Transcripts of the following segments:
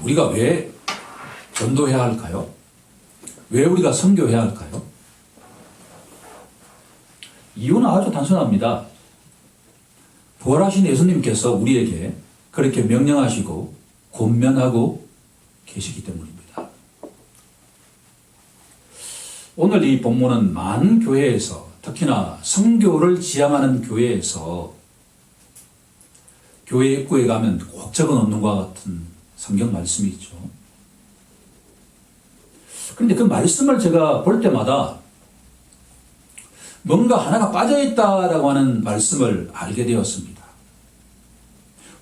우리가 왜 전도해야 할까요? 왜 우리가 선교해야 할까요? 이유는 아주 단순합니다. 부활하신 예수님께서 우리에게 그렇게 명령하시고 권면하고 계시기 때문입니다. 오늘 이 본문은 많은 교회에서, 특히나 선교를 지향하는 교회에서 교회 입구에 가면 꼭 적어놓는 것과 같은 성경 말씀이 있죠. 그런데 그 말씀을 제가 볼 때마다 뭔가 하나가 빠져있다라고 하는 말씀을 알게 되었습니다.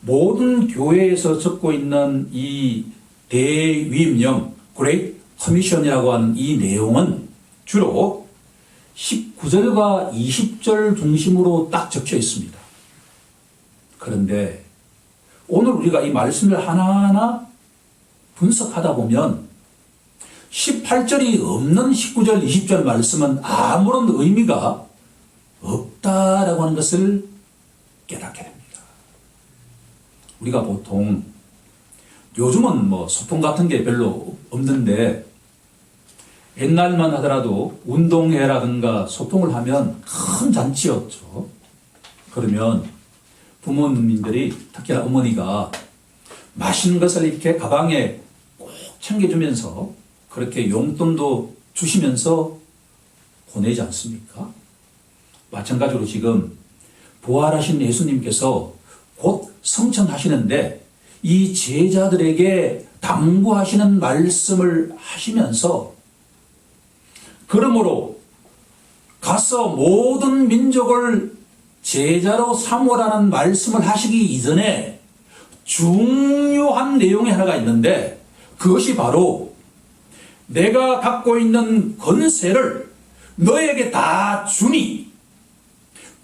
모든 교회에서 적고 있는 이 대위임령, Great Commission이라고 하는 이 내용은 주로 19절과 20절 중심으로 딱 적혀 있습니다. 그런데 오늘 우리가 이 말씀을 하나하나 분석하다 보면 18절이 없는 19절, 20절 말씀은 아무런 의미가 없다라고 하는 것을 깨닫게 됩니다. 우리가 보통 요즘은 소통 같은 게 별로 없는데 옛날만 하더라도 운동회라든가 소통을 하면 큰 잔치였죠. 그러면 부모님들이, 특히나 어머니가 맛있는 것을 이렇게 가방에 꼭 챙겨주면서 그렇게 용돈도 주시면서 보내지 않습니까? 마찬가지로 지금 부활하신 예수님께서 곧 성천하시는데 이 제자들에게 당부하시는 말씀을 하시면서 그러므로 가서 모든 민족을 제자로 삼으라는 말씀을 하시기 이전에 중요한 내용이 하나가 있는데 그것이 바로 내가 갖고 있는 권세를 너에게 다 주니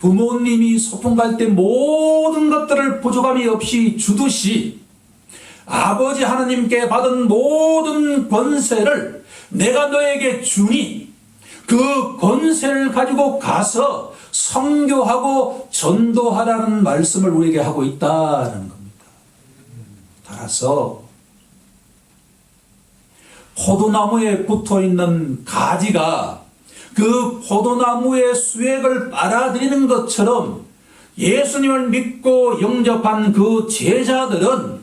부모님이 소풍 갈 때 모든 것들을 부족함이 없이 주듯이 아버지 하나님께 받은 모든 권세를 내가 너에게 주니 그 권세를 가지고 가서 선교하고 전도하라는 말씀을 우리에게 하고 있다는 겁니다. 따라서 포도나무에 붙어 있는 가지가 그 포도나무의 수액을 빨아들이는 것처럼 예수님을 믿고 영접한 그 제자들은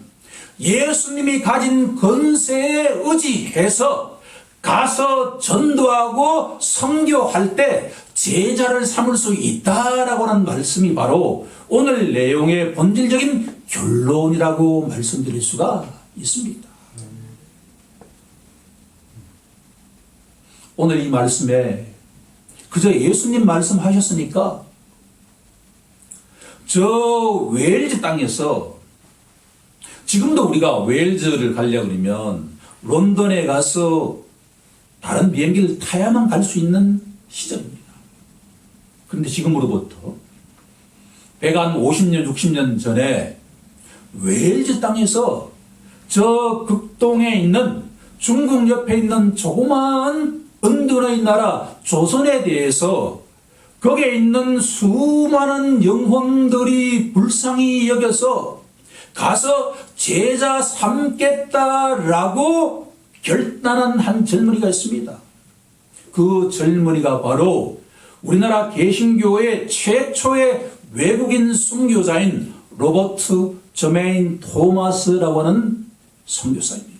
예수님이 가진 권세에 의지해서 가서 전도하고 선교할 때 제자를 삼을 수 있다라고 하는 말씀이 바로 오늘 내용의 본질적인 결론이라고 말씀드릴 수가 있습니다. 오늘 이 말씀에 그저 예수님 말씀하셨으니까 저 웨일즈 땅에서 지금도 우리가 웨일즈를 가려고 그러면 런던에 가서 다른 비행기를 타야만 갈 수 있는 시절입니다. 그런데 지금으로부터 150년, 60년 전에 웨일즈 땅에서 저 극동에 있는 중국 옆에 있는 조그마한 은둔의 나라 조선에 대해서 거기에 있는 수많은 영혼들이 불쌍히 여겨서 가서 제자 삼겠다라고 결단한 한 젊은이가 있습니다. 그 젊은이가 바로 우리나라 개신교의 최초의 외국인 선교자인 로버트 저메인 토마스라고 하는 선교사입니다.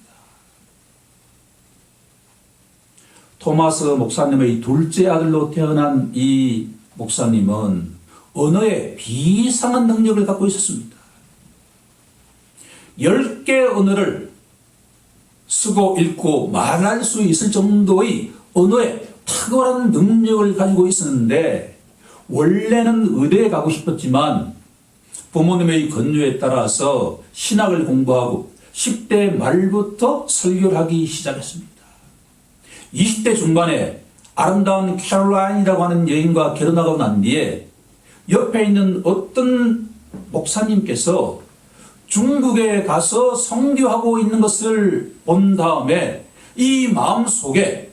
토마스 목사님의 둘째 아들로 태어난 이 목사님은 언어에 비상한 능력을 갖고 있었습니다. 10개 언어를 쓰고 읽고 말할 수 있을 정도의 언어에 탁월한 능력을 가지고 있었는데 원래는 의대에 가고 싶었지만 부모님의 권유에 따라서 신학을 공부하고 10대 말부터 설교를 하기 시작했습니다. 20대 중반에 아름다운 캐롤라인이라고 하는 여인과 결혼하고 난 뒤에 옆에 있는 어떤 목사님께서 중국에 가서 선교하고 있는 것을 본 다음에 이 마음속에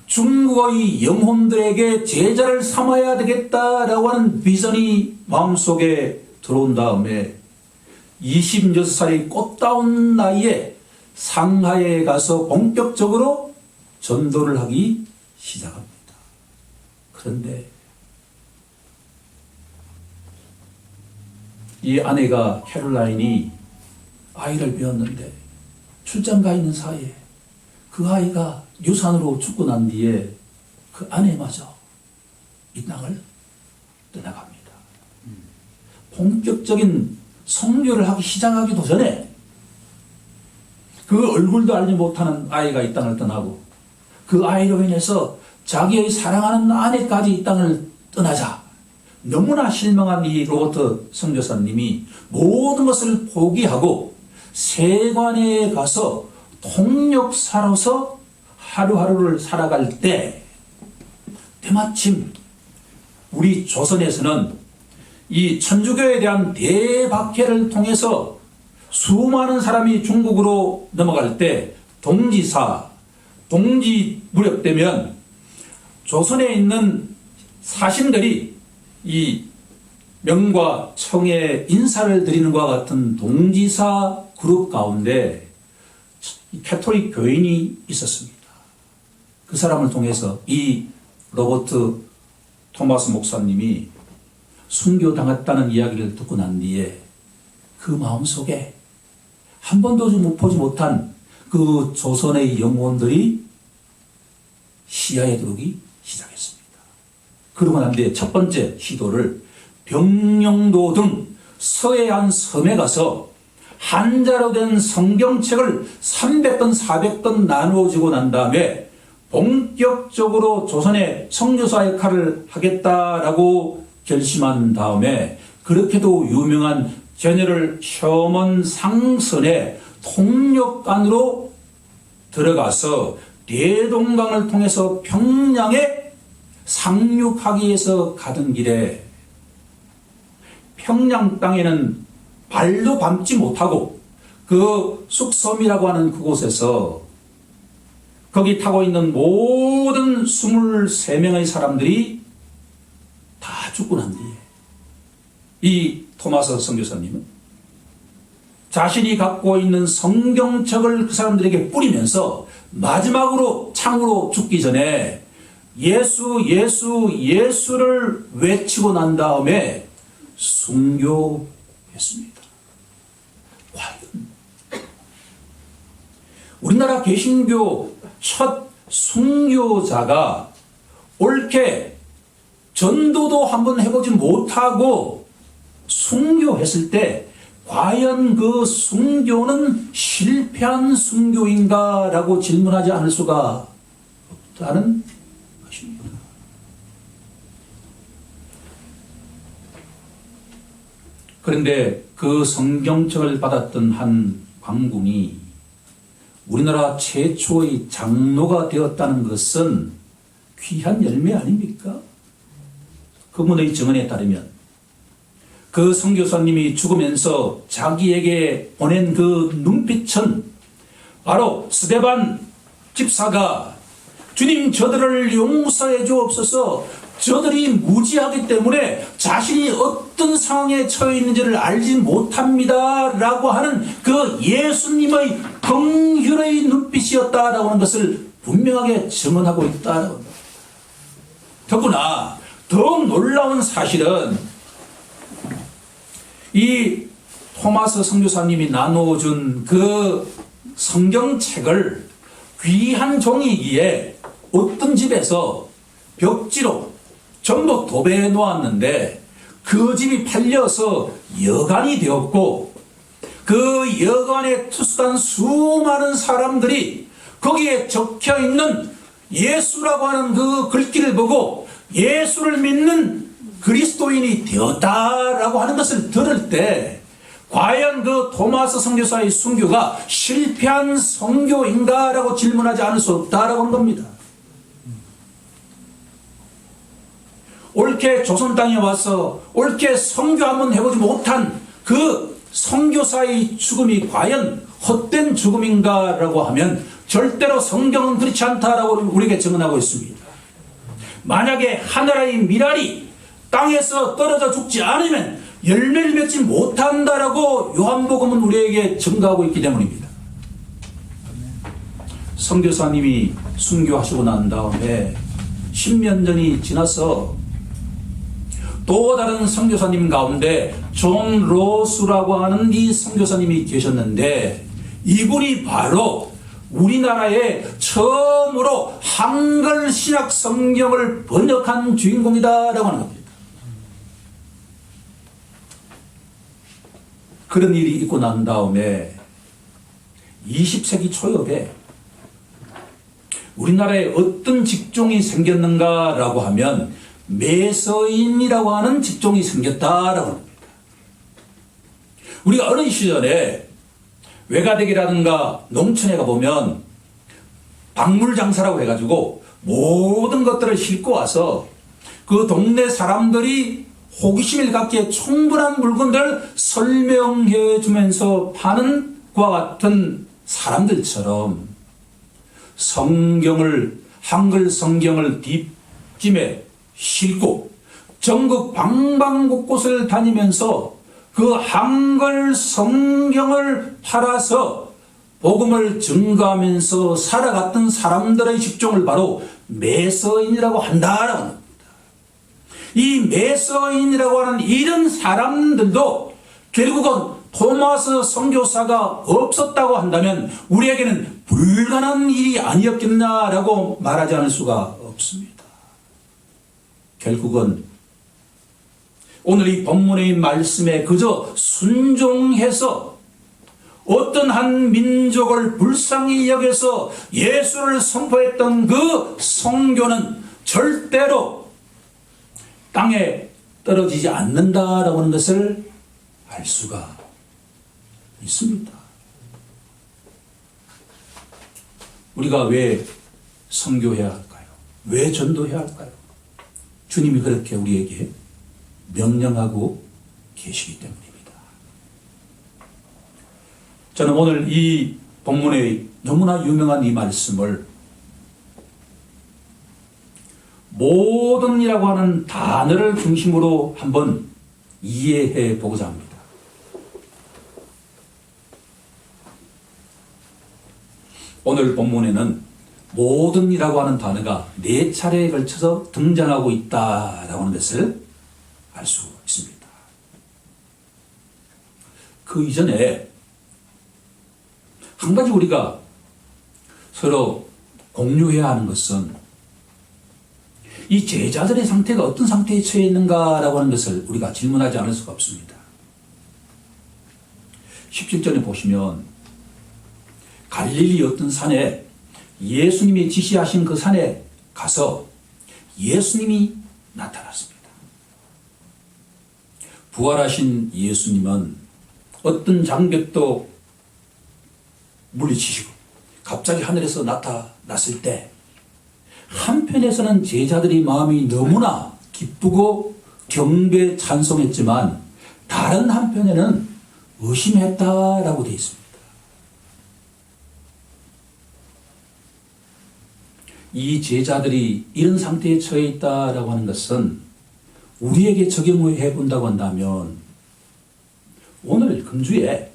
중국의 영혼들에게 제자를 삼아야 되겠다라고 하는 비전이 마음속에 들어온 다음에 26살의 꽃다운 나이에 상하이에 가서 본격적으로 전도를 하기 시작합니다. 그런데 이 아내가 캐롤라인이 아이를 배웠는데 출장 가 있는 사이에 그 아이가 유산으로 죽고 난 뒤에 그 아내마저 이 땅을 떠나갑니다. 본격적인 선교를 하기 시작하기도 전에 그 얼굴도 알지 못하는 아이가 이 땅을 떠나고 그 아이로 인해서 자기의 사랑하는 아내까지 이 땅을 떠나자 너무나 실망한 이 로버트 선교사님이 모든 것을 포기하고 세관에 가서 통역사로서 하루하루를 살아갈 때 때마침 우리 조선에서는 이 천주교에 대한 대박해를 통해서 수많은 사람이 중국으로 넘어갈 때 동지 무렵 되면 조선에 있는 사신들이 이 명과 청에 인사를 드리는 것과 같은 동지사 그룹 가운데 캐톨릭 교인이 있었습니다. 그 사람을 통해서 이 로버트 토마스 목사님이 순교당했다는 이야기를 듣고 난 뒤에 그 마음속에 한 번도 보지 못한 그 조선의 영혼들이 시야에 들어오기 시작했습니다. 그러고 난 뒤에 첫 번째 시도를 병영도 등 서해안 섬에 가서 한자로 된 성경책을 300권, 400권 나누어지고 난 다음에 본격적으로 조선의 선교사 역할을 하겠다라고 결심한 다음에 그렇게도 유명한 제너럴 셔먼 상선의 통역관으로 들어가서 대동강을 통해서 평양에 상륙하기 위해서 가던 길에 평양 땅에는 발도 밟지 못하고 그 쑥섬이라고 하는 그곳에서 거기 타고 있는 모든 23명의 사람들이 다 죽고 난 뒤에 이 토마스 선교사님은 자신이 갖고 있는 성경책을 그 사람들에게 뿌리면서 마지막으로 창으로 죽기 전에 예수, 예수, 예수를 외치고 난 다음에 순교했습니다. 과연 우리나라 개신교 첫 순교자가 옳게 전도도 한번 해보지 못하고 순교했을 때 과연 그 순교는 실패한 순교인가 라고 질문하지 않을 수가 없다는 것입니다. 그런데 그 성경책을 받았던 한 광군이 우리나라 최초의 장로가 되었다는 것은 귀한 열매 아닙니까? 그분의 증언에 따르면 그 선교사님이 죽으면서 자기에게 보낸 그 눈빛은 바로 스데반 집사가 주님 저들을 용서해 주옵소서 저들이 무지하기 때문에 자신이 어떤 상황에 처해 있는지를 알지 못합니다 라고 하는 그 예수님의 긍휼의 눈빛이었다라고 하는 것을 분명하게 증언하고 있다라고 합니다. 더구나 더욱 놀라운 사실은 이 토마스 선교사님이 나누어준 그 성경책을 귀한 종이기에 어떤 집에서 벽지로 전부 도배해 놓았는데 그 집이 팔려서 여관이 되었고 그 여관에 투숙한 수많은 사람들이 거기에 적혀 있는 예수라고 하는 그 글귀를 보고 예수를 믿는 그리스도인이 되었다라고 하는 것을 들을 때 과연 그 토마스 선교사의 순교가 실패한 선교인가라고 질문하지 않을 수 없다라고 하는 겁니다. 옳게 조선 땅에 와서 옳게 선교 한번 해보지 못한 그 선교사의 죽음이 과연 헛된 죽음인가라고 하면 절대로 성경은 그렇지 않다라고 우리에게 증언하고 있습니다. 만약에 하나라의 미랄이 땅에서 떨어져 죽지 않으면 열매를 맺지 못한다라고 요한복음은 우리에게 증거하고 있기 때문입니다. 선교사님이 순교하시고 난 다음에 10년 전이 지나서 또 다른 선교사님 가운데 존 로스라고 하는 이 선교사님이 계셨는데, 이분이 바로 우리나라에 처음으로 한글 신약 성경을 번역한 주인공이다라고 하는 겁니다. 그런 일이 있고 난 다음에 20세기 초엽에 우리나라에 어떤 직종이 생겼는가라고 하면 매서인이라고 하는 직종이 생겼다라고 합니다. 우리가 어린 시절에 외가댁이라든가 농촌에 가보면 박물장사라고 해가지고 모든 것들을 싣고 와서 그 동네 사람들이 호기심을 갖기에 충분한 물건들을 설명해 주면서 파는 그와 같은 사람들처럼 성경을, 한글 성경을 뒷짐에 싣고 전국 방방곳곳을 다니면서 그 한글 성경을 팔아서 복음을 증거하면서 살아갔던 사람들의 직종을 바로 매서인이라고 한다라고 합니다. 이 매서인이라고 하는 이런 사람들도 결국은 토마스 선교사가 없었다고 한다면 우리에게는 불가능한 일이 아니었겠나라고 말하지 않을 수가 없습니다. 결국은 오늘 이 본문의 말씀에 그저 순종해서 어떤 한 민족을 불쌍히 여겨서 예수를 선포했던 그 선교는 절대로 땅에 떨어지지 않는다라고 하는 것을 알 수가 있습니다. 우리가 왜 선교해야 할까요? 왜 전도해야 할까요? 주님이 그렇게 우리에게 명령하고 계시기 때문입니다. 저는 오늘 이 본문의 너무나 유명한 이 말씀을 모든이라고 하는 단어를 중심으로 한번 이해해 보고자 합니다. 오늘 본문에는 모든이라고 하는 단어가 4차례에 걸쳐서 등장하고 있다라고 하는 것을 알 수 있습니다. 그 이전에 한 가지 우리가 서로 공유해야 하는 것은 이 제자들의 상태가 어떤 상태에 처해 있는가라고 하는 것을 우리가 질문하지 않을 수가 없습니다. 17절에 보시면 갈릴리 어떤 산에 예수님이 지시하신 그 산에 가서 예수님이 나타났습니다. 부활하신 예수님은 어떤 장벽도 물리치시고 갑자기 하늘에서 나타났을 때 한편에서는 제자들이 마음이 너무나 기쁘고 경배 찬송했지만 다른 한편에는 의심했다라고 되어 있습니다. 이 제자들이 이런 상태에 처해 있다라고 하는 것은 우리에게 적용해 본다고 한다면 오늘 금주에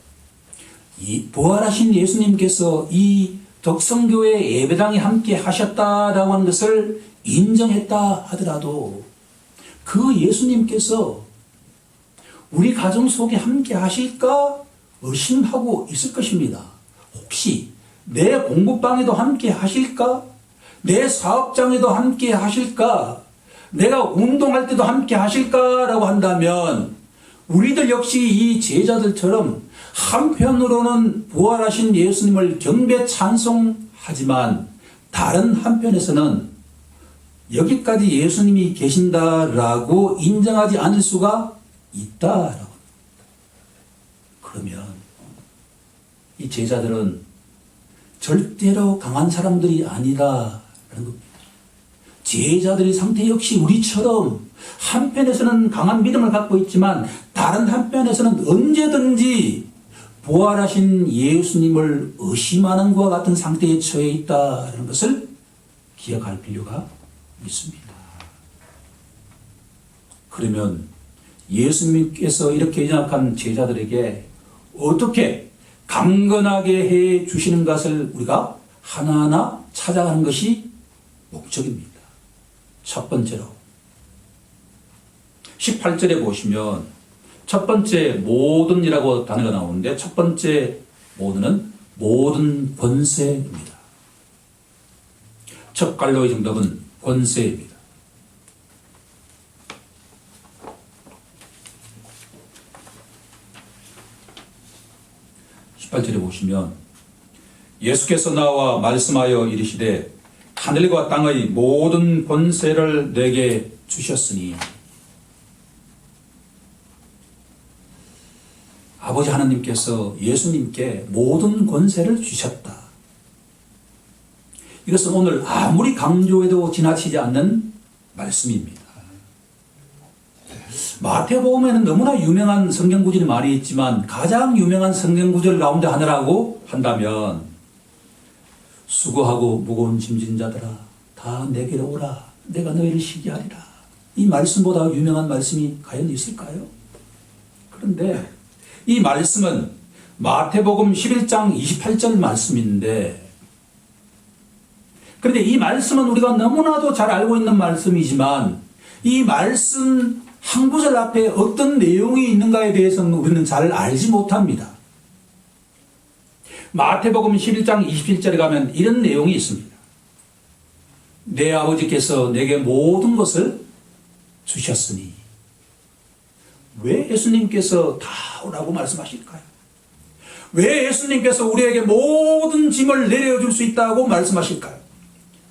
이 부활하신 예수님께서 이 덕성교회 예배당에 함께 하셨다라고 하는 것을 인정했다 하더라도 그 예수님께서 우리 가정 속에 함께 하실까 의심하고 있을 것입니다. 혹시 내 공부방에도 함께 하실까? 내 사업장에도 함께 하실까? 내가 운동할 때도 함께 하실까라고 한다면 우리들 역시 이 제자들처럼 한편으로는 부활하신 예수님을 경배 찬송하지만 다른 한편에서는 여기까지 예수님이 계신다라고 인정하지 않을 수가 있다라고. 그러면 이 제자들은 절대로 강한 사람들이 아니라라는 겁니다. 제자들의 상태 역시 우리처럼 한편에서는 강한 믿음을 갖고 있지만 다른 한편에서는 언제든지 부활하신 예수님을 의심하는 것과 같은 상태에 처해 있다는 것을 기억할 필요가 있습니다. 그러면 예수님께서 이렇게 연약한 제자들에게 어떻게 강건하게 해 주시는 것을 우리가 하나하나 찾아가는 것이 목적입니다. 첫 번째로 18절에 보시면 첫 번째 모든이라고 단어가 나오는데 첫 번째 모든은 모든 권세입니다. 첫 갈로의 정답은 권세입니다. (18절에) 보시면 예수께서 나와 말씀하여 이르시되 하늘과 땅의 모든 권세를 내게 주셨으니 아버지 하나님께서 예수님께 모든 권세를 주셨다. 이것은 오늘 아무리 강조해도 지나치지 않는 말씀입니다. 마태복음에는 너무나 유명한 성경 구절이 많이 있지만 가장 유명한 성경 구절 가운데 하나라고 한다면 수고하고 무거운 짐진 자들아 다 내게로 오라 내가 너희를 쉬게 하리라. 이 말씀보다 유명한 말씀이 과연 있을까요? 그런데 이 말씀은 마태복음 11장 28절 말씀인데 그런데 이 말씀은 우리가 너무나도 잘 알고 있는 말씀이지만 이 말씀 한 구절 앞에 어떤 내용이 있는가에 대해서는 우리는 잘 알지 못합니다. 마태복음 11장 27절에 가면 이런 내용이 있습니다. 내 아버지께서 내게 모든 것을 주셨으니 왜 예수님께서 다 오라고 말씀하실까요? 왜 예수님께서 우리에게 모든 짐을 내려줄 수 있다고 말씀하실까요?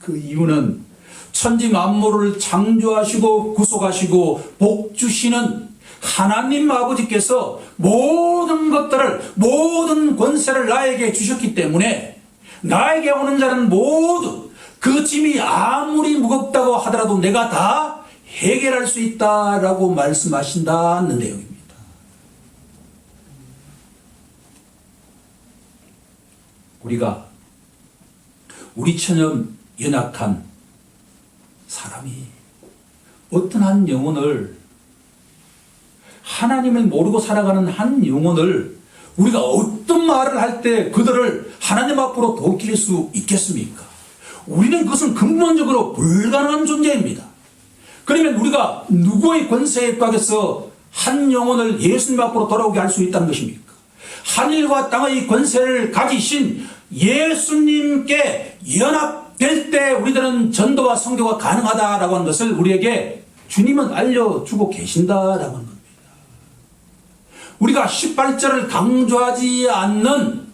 그 이유는 천지 만물을 창조하시고 구속하시고 복 주시는 하나님 아버지께서 모든 것들을 모든 권세를 나에게 주셨기 때문에 나에게 오는 자는 모두 그 짐이 아무리 무겁다고 하더라도 내가 다 해결할 수 있다라고 말씀하신다는 내용입니다. 우리가 우리처럼 연약한 사람이 어떤 한 영혼을 하나님을 모르고 살아가는 한 영혼을 우리가 어떤 말을 할 때 그들을 하나님 앞으로 돌릴 수 있겠습니까? 우리는 그것은 근본적으로 불가능한 존재입니다. 그러면 우리가 누구의 권세에 입각해서 한 영혼을 예수님 앞으로 돌아오게 할 수 있다는 것입니까? 하늘과 땅의 권세를 가지신 예수님께 연합될 때 우리들은 전도와 선교가 가능하다라고 하는 것을 우리에게 주님은 알려주고 계신다라고 하는 겁니다. 우리가 18절을 강조하지 않는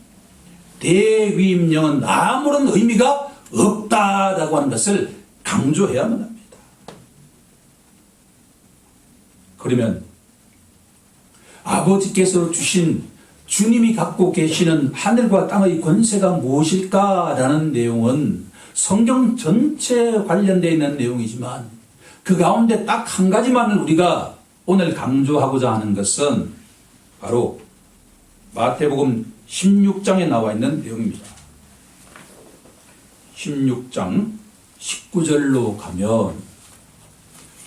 대위임령은 아무런 의미가 없다라고 하는 것을 강조해야만 합니다. 그러면 아버지께서 주신 주님이 갖고 계시는 하늘과 땅의 권세가 무엇일까라는 내용은 성경 전체에 관련되어 있는 내용이지만 그 가운데 딱 한 가지만을 우리가 오늘 강조하고자 하는 것은 바로 마태복음 16장에 나와 있는 내용입니다. 16장 19절로 가면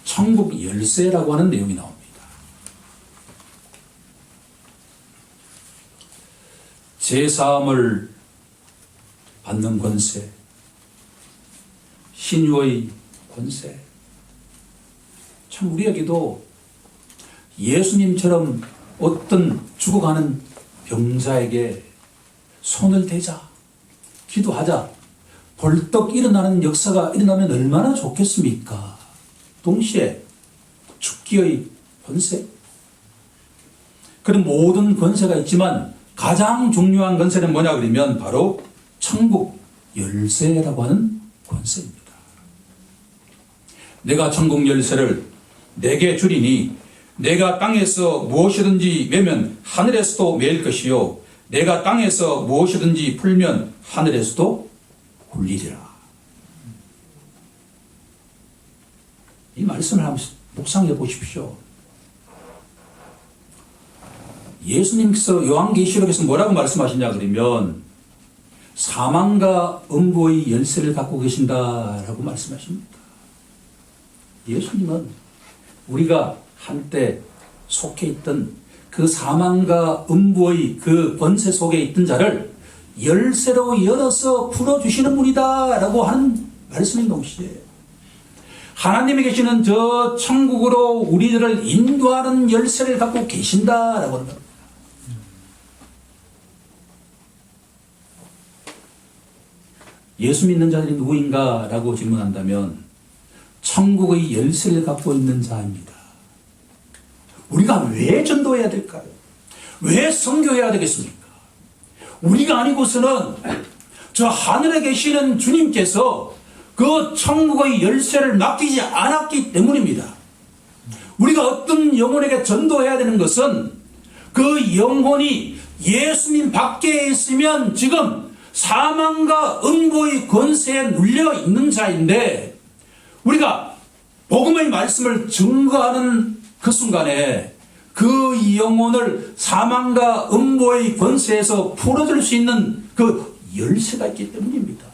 천국 열쇠라고 하는 내용이 나옵니다. 제사함을 받는 권세, 신유의 권세. 참 우리에게도 예수님처럼 어떤 죽어가는 병자에게 손을 대자, 기도하자, 벌떡 일어나는 역사가 일어나면 얼마나 좋겠습니까? 동시에 죽기의 권세, 그런 모든 권세가 있지만 가장 중요한 권세는 뭐냐 그러면 바로 천국 열쇠라고 하는 권세입니다. 내가 천국 열쇠를 내게 주리니 내가 땅에서 무엇이든지 매면 하늘에서도 매일 것이요 내가 땅에서 무엇이든지 풀면 하늘에서도 풀리리라. 이 말씀을 한번 묵상해 보십시오. 예수님께서 요한계시록에서 뭐라고 말씀하시냐 그러면 사망과 음부의 열쇠를 갖고 계신다라고 말씀하십니다. 예수님은 우리가 한때 속해 있던 그 사망과 음부의 그 권세 속에 있던 자를 열쇠로 열어서 풀어주시는 분이다 라고 하는 말씀인 동시에 하나님이 계시는 저 천국으로 우리들을 인도하는 열쇠를 갖고 계신다 라고 하는 겁니다. 예수 믿는 자들이 누구인가 라고 질문한다면 천국의 열쇠를 갖고 있는 자입니다. 우리가 왜 전도해야 될까요? 왜 선교해야 되겠습니까? 우리가 아니고서는 저 하늘에 계시는 주님께서 그 천국의 열쇠를 맡기지 않았기 때문입니다. 우리가 어떤 영혼에게 전도해야 되는 것은 그 영혼이 예수님 밖에 있으면 지금 사망과 음보의 권세에 눌려 있는 자인데 우리가 복음의 말씀을 증거하는 그 순간에 그 영혼을 사망과 음보의 권세에서 풀어줄 수 있는 그 열쇠가 있기 때문입니다.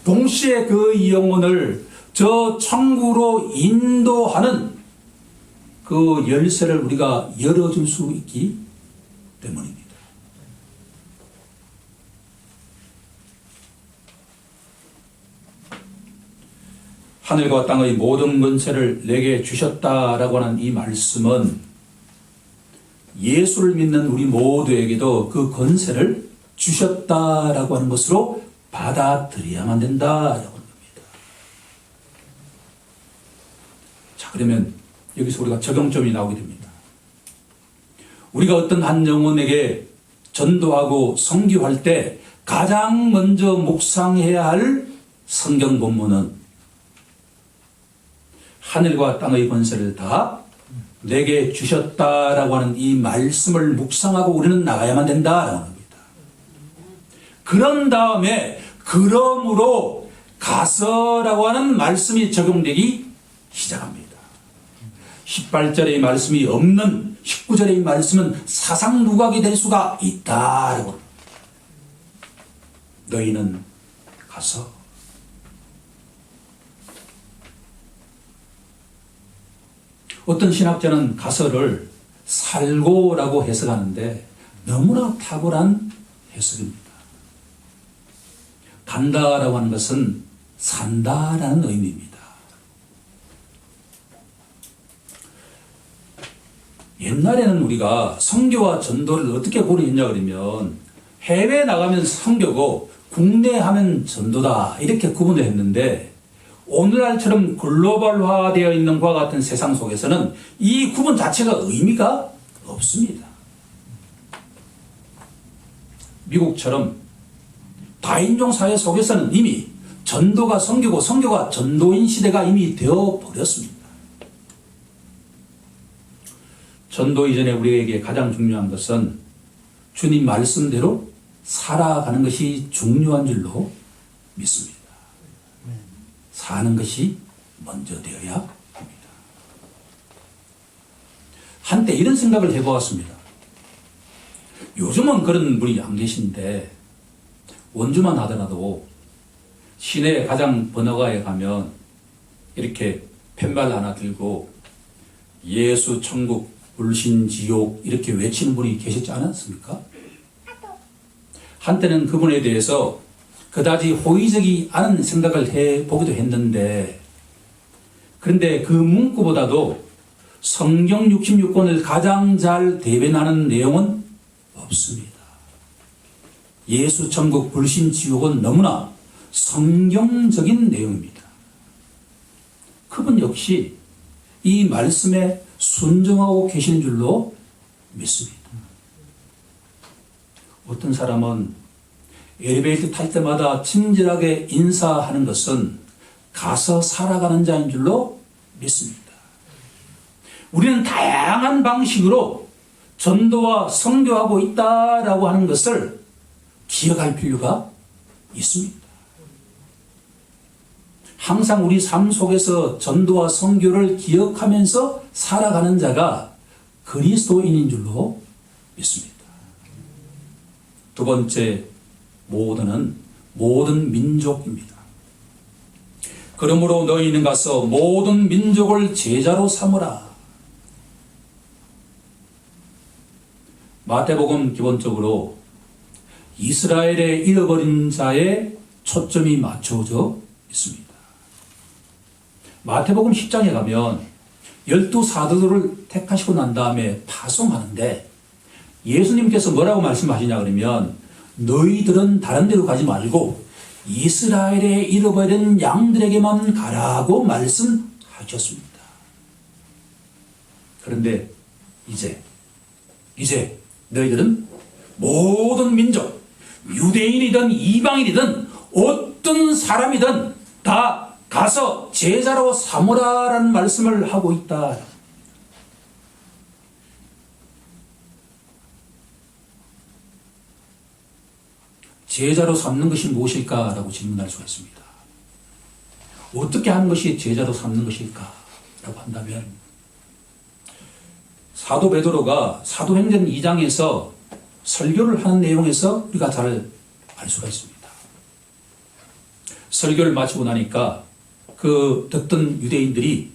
동시에 그 영혼을 저 천국으로 인도하는 그 열쇠를 우리가 열어줄 수 있기 때문입니다. 하늘과 땅의 모든 권세를 내게 주셨다라고 하는 이 말씀은 예수를 믿는 우리 모두에게도 그 권세를 주셨다라고 하는 것으로 받아들여야만 된다라고 하는 겁니다. 자, 그러면 여기서 우리가 적용점이 나오게 됩니다. 우리가 어떤 한 영혼에게 전도하고 선교할 때 가장 먼저 묵상해야 할 성경 본문은 하늘과 땅의 권세를 다 내게 주셨다라고 하는 이 말씀을 묵상하고 우리는 나가야만 된다라는 겁니다. 그런 다음에 그러므로 가서라고 하는 말씀이 적용되기 시작합니다. 18절의 말씀이 없는 19절의 말씀은 사상누각이 될 수가 있다라고. 너희는 가서 어떤 신학자는 가서를 살고라고 해석하는데 너무나 탁월한 해석입니다. 간다라고 하는 것은 산다라는 의미입니다. 옛날에는 우리가 선교와 전도를 어떻게 구분했냐 그러면 해외 나가면 선교고 국내 하면 전도다 이렇게 구분을 했는데 오늘날처럼 글로벌화되어 있는 것과 같은 세상 속에서는 이 구분 자체가 의미가 없습니다. 미국처럼 다인종 사회 속에서는 이미 전도가 선교고 선교가 전도인 시대가 이미 되어버렸습니다. 전도 이전에 우리에게 가장 중요한 것은 주님 말씀대로 살아가는 것이 중요한 줄로 믿습니다. 사는 것이 먼저 되어야 합니다. 한때 이런 생각을 해보았습니다. 요즘은 그런 분이 안 계신데 원주만 하더라도 시내 가장 번화가에 가면 이렇게 펜발 하나 들고 예수 천국 불신 지옥 이렇게 외치는 분이 계셨지 않았습니까? 한때는 그분에 대해서 그다지 호의적이 않은 생각을 해보기도 했는데 그런데 그 문구보다도 성경 66권을 가장 잘 대변하는 내용은 없습니다. 예수 천국 불신 지옥은 너무나 성경적인 내용입니다. 그분 역시 이 말씀에 순종하고 계시는 줄로 믿습니다. 어떤 사람은 엘리베이터 탈 때마다 친절하게 인사하는 것은 가서 살아가는 자인 줄로 믿습니다. 우리는 다양한 방식으로 전도와 선교하고 있다라고 하는 것을 기억할 필요가 있습니다. 항상 우리 삶 속에서 전도와 선교를 기억하면서 살아가는 자가 그리스도인인 줄로 믿습니다. 두 번째, 모든은 모든 민족입니다. 그러므로 너희는 가서 모든 민족을 제자로 삼으라. 마태복음 기본적으로 이스라엘의 잃어버린 자에 초점이 맞춰져 있습니다. 마태복음 10장에 가면 12사도들을 택하시고 난 다음에 파송하는데 예수님께서 뭐라고 말씀하시냐 그러면 너희들은 다른 데로 가지 말고 이스라엘의 잃어버린 양들에게만 가라고 말씀하셨습니다. 그런데 이제 너희들은 모든 민족, 유대인이든 이방인이든 어떤 사람이든 다 가서 제자로 삼으라라는 말씀을 하고 있다. 제자로 삼는 것이 무엇일까라고 질문할 수가 있습니다. 어떻게 하는 것이 제자로 삼는 것일까라고 한다면 사도 베드로가 사도행전 2장에서 설교를 하는 내용에서 우리가 잘 알 수가 있습니다. 설교를 마치고 나니까 그 듣던 유대인들이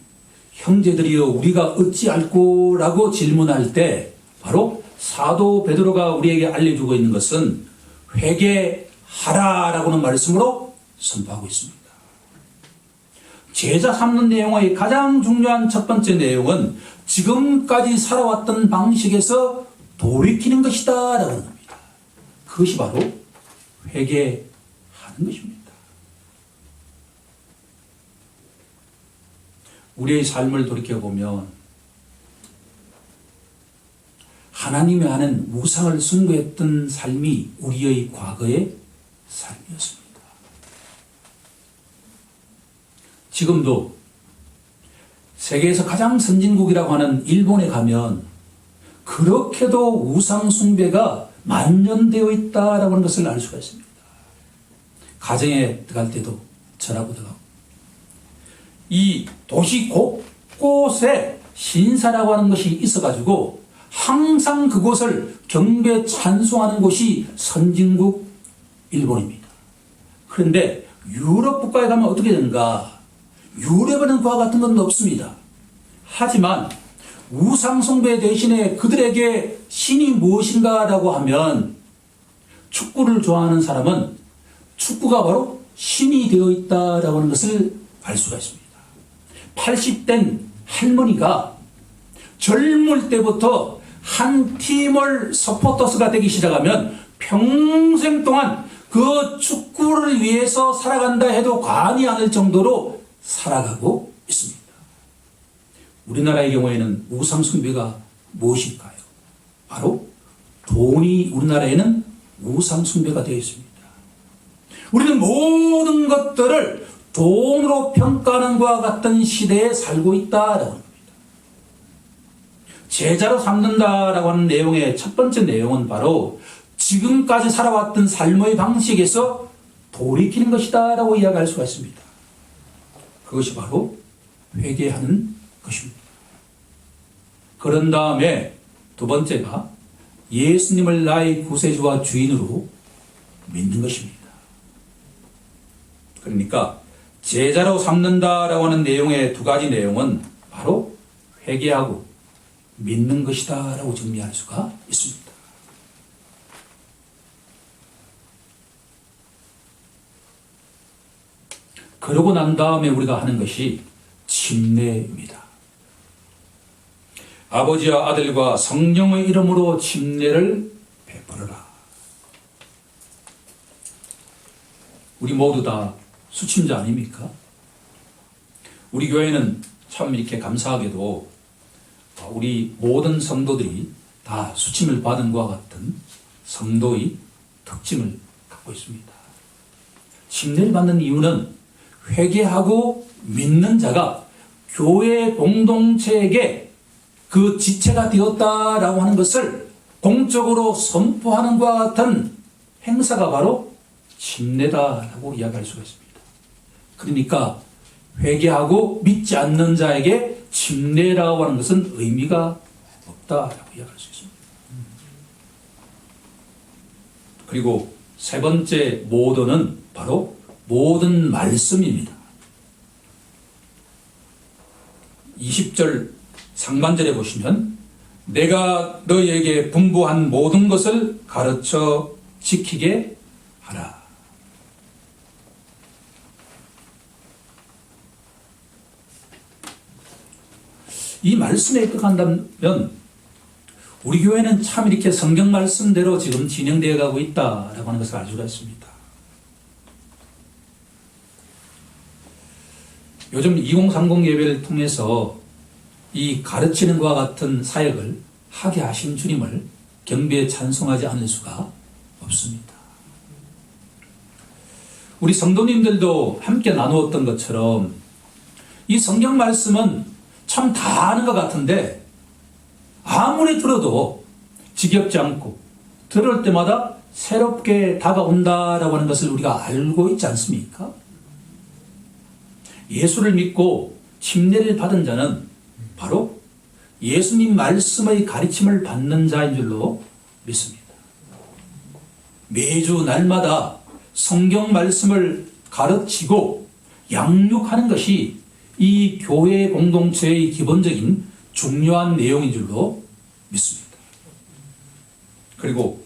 형제들이여 우리가 어찌 알꼬라고 질문할 때 바로 사도 베드로가 우리에게 알려주고 있는 것은 회개하라라고는 말씀으로 선포하고 있습니다. 제자 삼는 내용의 가장 중요한 첫 번째 내용은 지금까지 살아왔던 방식에서 돌이키는 것이다 라고 합니다. 그것이 바로 회개하는 것입니다. 우리의 삶을 돌이켜보면 하나님의 하는 우상을 숭배했던 삶이 우리의 과거의 삶이었습니다. 지금도 세계에서 가장 선진국이라고 하는 일본에 가면 그렇게도 우상 숭배가 만연되어 있다라고 하는 것을 알 수가 있습니다. 가정에 들어갈 때도 절하고 들어가고 이 도시 곳곳에 신사라고 하는 것이 있어가지고 항상 그곳을 경배 찬송하는 곳이 선진국 일본입니다. 그런데 유럽 국가에 가면 어떻게 되는가? 유럽에는 그와 같은 건 없습니다. 하지만 우상숭배 대신에 그들에게 신이 무엇인가라고 하면 축구를 좋아하는 사람은 축구가 바로 신이 되어 있다라고 하는 것을 알 수가 있습니다. 80된 할머니가 젊을 때부터 한 팀을 서포터스가 되기 시작하면 평생 동안 그 축구를 위해서 살아간다 해도 과언이 아닐 정도로 살아가고 있습니다. 우리나라의 경우에는 우상숭배가 무엇일까요? 바로 돈이 우리나라에는 우상숭배가 되어 있습니다. 우리는 모든 것들을 돈으로 평가하는 것과 같은 시대에 살고 있다라고 합니다. 제자로 삼는다라고 하는 내용의 첫 번째 내용은 바로 지금까지 살아왔던 삶의 방식에서 돌이키는 것이다라고 이야기할 수가 있습니다. 그것이 바로 회개하는 것입니다. 그런 다음에 두 번째가 예수님을 나의 구세주와 주인으로 믿는 것입니다. 그러니까 제자로 삼는다라고 하는 내용의 두 가지 내용은 바로 회개하고 믿는 것이다 라고 정리할 수가 있습니다. 그러고 난 다음에 우리가 하는 것이 침례입니다. 아버지와 아들과 성령의 이름으로 침례를 베풀어라. 우리 모두 다 수침자 아닙니까? 우리 교회는 참 이렇게 감사하게도 우리 모든 성도들이 다 수침을 받은 것과 같은 성도의 특징을 갖고 있습니다. 침례를 받는 이유는 회개하고 믿는 자가 교회 공동체에게 그 지체가 되었다라고 하는 것을 공적으로 선포하는 것과 같은 행사가 바로 침례다라고 이야기할 수가 있습니다. 그러니까 회개하고 믿지 않는 자에게 침례라고 하는 것은 의미가 없다라고 이야기할 수 있습니다. 그리고 세 번째 모든은 바로 모든 말씀입니다. 20절 상반절에 보시면 내가 너희에게 분부한 모든 것을 가르쳐 지키게 하라. 이 말씀에 입각한다면 우리 교회는 참 이렇게 성경 말씀대로 지금 진행되어 가고 있다라고 하는 것을 알 수가 있습니다. 요즘 2030 예배를 통해서 이 가르치는 것과 같은 사역을 하게 하신 주님을 경배에 찬송하지 않을 수가 없습니다. 우리 성도님들도 함께 나누었던 것처럼 이 성경 말씀은 참 다 아는 것 같은데 아무리 들어도 지겹지 않고 들을 때마다 새롭게 다가온다라고 하는 것을 우리가 알고 있지 않습니까? 예수를 믿고 침례를 받은 자는 바로 예수님 말씀의 가르침을 받는 자인 줄로 믿습니다. 매주 날마다 성경 말씀을 가르치고 양육하는 것이 이 교회 공동체의 기본적인 중요한 내용인 줄로 믿습니다. 그리고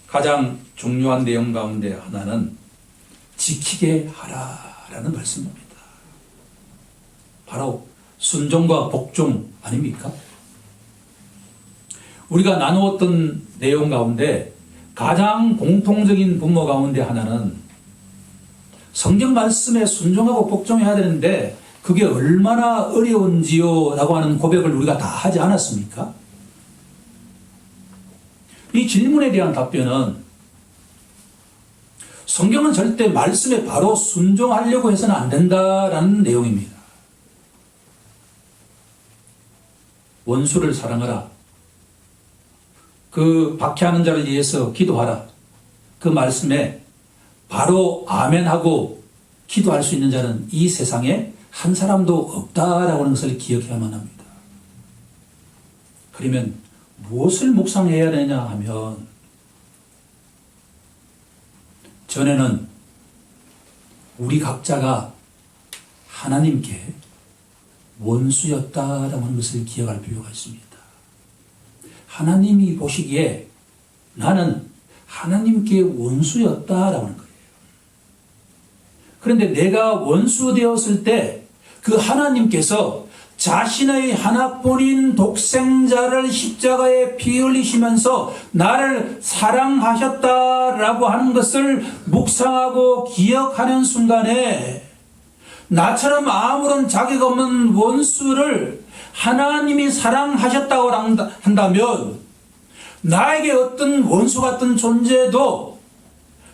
가장 중요한 내용 가운데 하나는 지키게 하라라는 말씀입니다. 바로 순종과 복종 아닙니까? 우리가 나누었던 내용 가운데 가장 공통적인 분모 가운데 하나는 성경 말씀에 순종하고 복종해야 되는데 그게 얼마나 어려운지요 라고 하는 고백을 우리가 다 하지 않았습니까? 이 질문에 대한 답변은 성경은 절대 말씀에 바로 순종하려고 해서는 안 된다라는 내용입니다. 원수를 사랑하라. 그 박해하는 자를 위해서 기도하라. 그 말씀에 바로 아멘하고 기도할 수 있는 자는 이 세상에 한 사람도 없다라고 하는 것을 기억해야만 합니다. 그러면 무엇을 묵상해야 되냐 하면 전에는 우리 각자가 하나님께 원수였다라고 하는 것을 기억할 필요가 있습니다. 하나님이 보시기에 나는 하나님께 원수였다라고 하는 거예요. 그런데 내가 원수 되었을 때 그 하나님께서 자신의 하나뿐인 독생자를 십자가에 피 흘리시면서 나를 사랑하셨다라고 하는 것을 묵상하고 기억하는 순간에 나처럼 아무런 자격 없는 원수를 하나님이 사랑하셨다고 한다면 나에게 어떤 원수 같은 존재도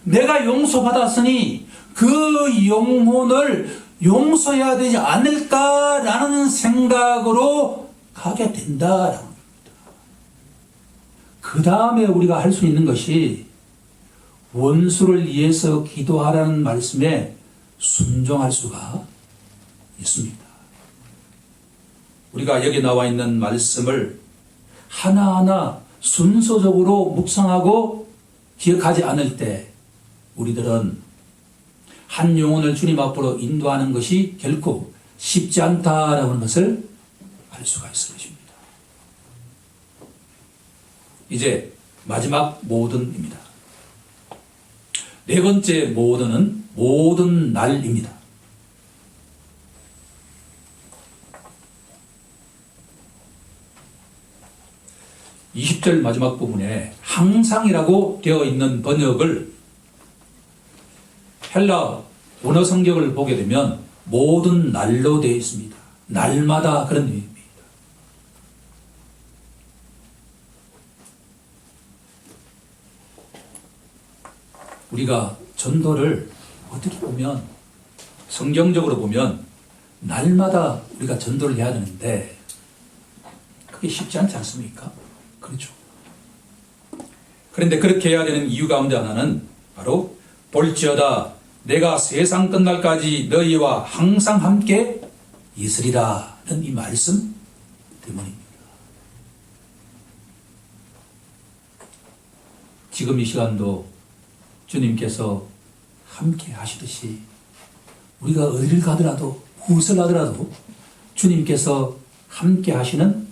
내가 용서받았으니 그 영혼을 용서해야 되지 않을까라는 생각으로 가게 된다라는 겁니다. 그 다음에 우리가 할 수 있는 것이 원수를 위해서 기도하라는 말씀에 순종할 수가 있습니다. 우리가 여기 나와 있는 말씀을 하나하나 순서적으로 묵상하고 기억하지 않을 때 우리들은 한 영혼을 주님 앞으로 인도하는 것이 결코 쉽지 않다라고 하는 것을 알 수가 있을 것입니다. 이제 마지막 모든입니다. 네 번째 모든은 모든 날입니다. 20절 마지막 부분에 항상이라고 되어 있는 번역을 헬라 원어 성경을 보게 되면 모든 날로 되어 있습니다. 날마다 그런 의미입니다. 우리가 전도를 어떻게 보면 성경적으로 보면 날마다 우리가 전도를 해야 되는데 그게 쉽지 않지 않습니까? 그렇죠. 그런데 그렇게 해야 되는 이유 가운데 하나는 바로 볼지어다 내가 세상 끝날까지 너희와 항상 함께 있으리라는 이 말씀 때문입니다. 지금 이 시간도 주님께서 함께 하시듯이 우리가 어디를 가더라도 무엇을 하더라도 주님께서 함께 하시는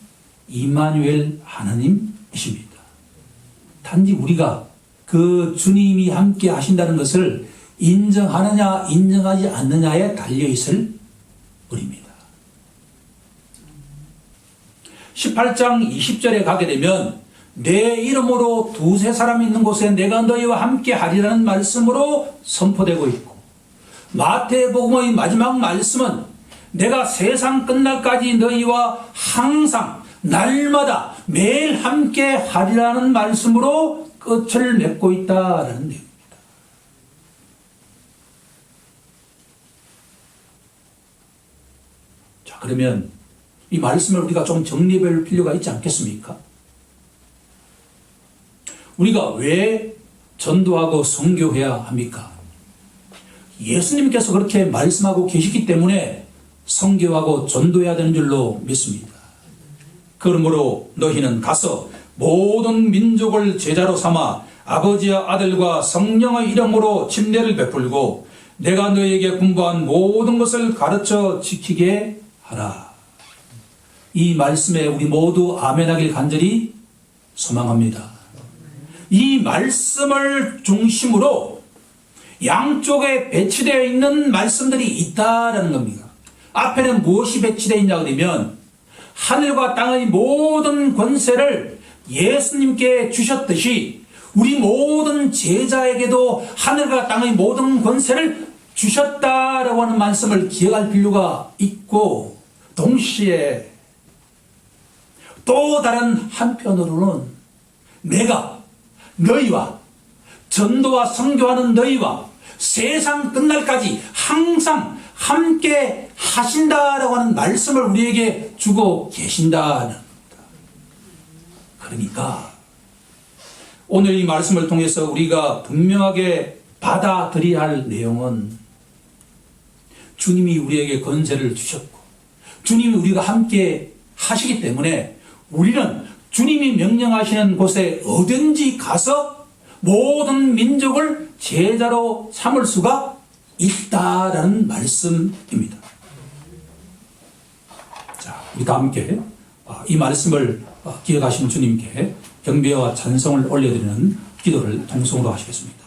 임마누엘 하나님이십니다. 단지 우리가 그 주님이 함께 하신다는 것을 인정하느냐 인정하지 않느냐에 달려있을 뿐입니다. 18장 20절에 가게 되면 내 이름으로 두세 사람이 있는 곳에 내가 너희와 함께 하리라는 말씀으로 선포되고 있고, 마태복음의 마지막 말씀은 내가 세상 끝날까지 너희와 항상 날마다 매일 함께 하리라는 말씀으로 끝을 맺고 있다라는 내용입니다. 자, 그러면 이 말씀을 우리가 좀 정리해 볼 필요가 있지 않겠습니까? 우리가 왜 전도하고 선교해야 합니까? 예수님께서 그렇게 말씀하고 계시기 때문에 선교하고 전도해야 되는 줄로 믿습니다. 그러므로 너희는 가서 모든 민족을 제자로 삼아 아버지와 아들과 성령의 이름으로 침례를 베풀고 내가 너희에게 분부한 모든 것을 가르쳐 지키게 하라. 이 말씀에 우리 모두 아멘하길 간절히 소망합니다. 이 말씀을 중심으로 양쪽에 배치되어 있는 말씀들이 있다라는 겁니다. 앞에는 무엇이 배치되어 있냐 그러면 하늘과 땅의 모든 권세를 예수님께 주셨듯이 우리 모든 제자에게도 하늘과 땅의 모든 권세를 주셨다라고 하는 말씀을 기억할 필요가 있고, 동시에 또 다른 한편으로는 내가 너희와 전도와 선교하는 너희와 세상 끝날까지 항상 함께 하신다라고 하는 말씀을 우리에게 주고 계신다는 겁니다. 그러니까 오늘 이 말씀을 통해서 우리가 분명하게 받아들여야 할 내용은 주님이 우리에게 권세를 주셨고 주님이 우리가 함께 하시기 때문에 우리는 주님이 명령하시는 곳에 어딘지 가서 모든 민족을 제자로 삼을 수가 있다라는 말씀입니다. 자, 우리 다 함께 이 말씀을 기억하시는 주님께 경배와 찬송을 올려드리는 기도를 통성으로 하시겠습니다.